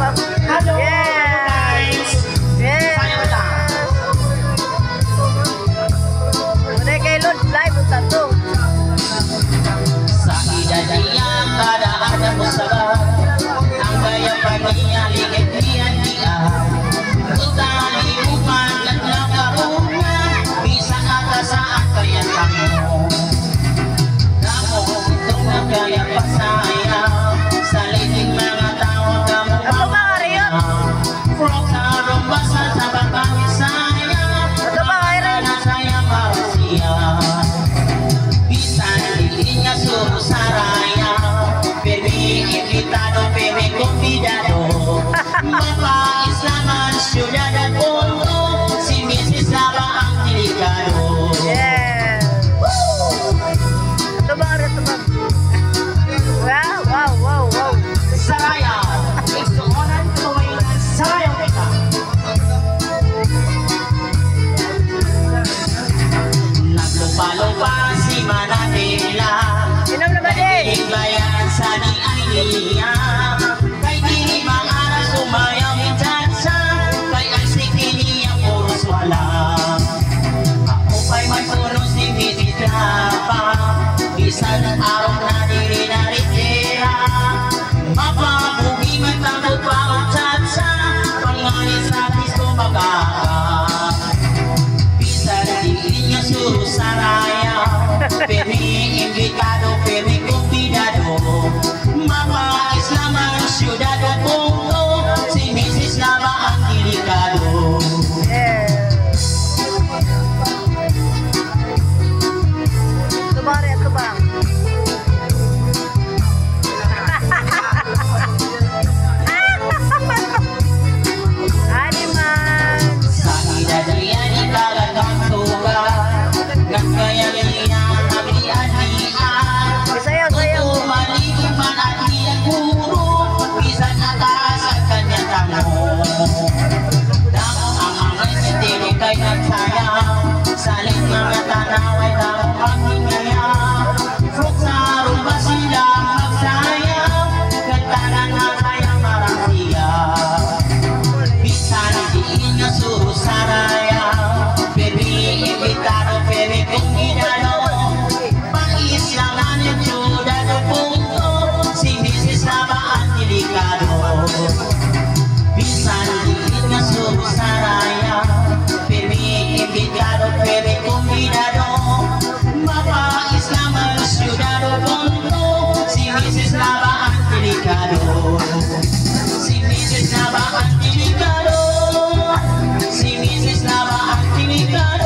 Hello, guys. Yes. Sayo lang. Udah kay Lord live satu. Sa edad niya, kada ada mo sabat. Ang gaya pa niya, ligay niya. Tutali upan, naglakaruna. Bisa ata saan kaya tamo. Namo, itong nagaya pa saya. Sa liting mga tao, kamo Ako ba Ariel? Frog sa rumbasan sa babae saya. Ako ba Ariel? Na saya marusia. Bisan di niya surusaraya. Pemi invitado, pemi convidado. Mapa Islaman, syudad at punto. Si Mrs. Lava ang delikado. Yes. Ito ba Ariel? Ito ba? Wow. Saraya, iksuonan tuloy ng sarayang kita. Naglupa-lupa si Manatela. Inom na ba din? Bayan sa di ay niya. Kay di maaras sumayaw itansa. Kay ang siki niya puros wala. Ako pa'y may puno si Mititrapa. Bisan araw na diri na ritera. Mapabugi man takot pa ang tsansa. Pangalit sa Kristo magkaka. Bisan di niya surusaraya. Pemi invitado, pemi convidado. Mapa Islaman, syudad o punto. Si Mrs. Lava ang delikado. Yes. Ito ba Ariel? Ito ba? Animal. Sa edad niya di talagang tuga. Nagkaya niya naglian-lian. Sayaw. Totoo maliman at iyaguro. Bisan ataas ang kanyang tamo. Damo ang mga sitili kay nagsayaw. Saling mga tanaw ay damo ang hingaya. Frog sa rumba sila magsayaw. Kanta na nga kaya marasiya. Bisan di niya surusaraya. Baby, invitado, baby, convidado. Pais lang ang syudad o punto. Si Mrs. Lava ang delikado. Bisan di niya surusaraya. Baby, invitado, baby, convidado. Mapais lang ang syudad o punto. Si Mrs. Lava ang delikado. Si Mrs. Lava ang delikado. Si Mrs. Lava ang delikado.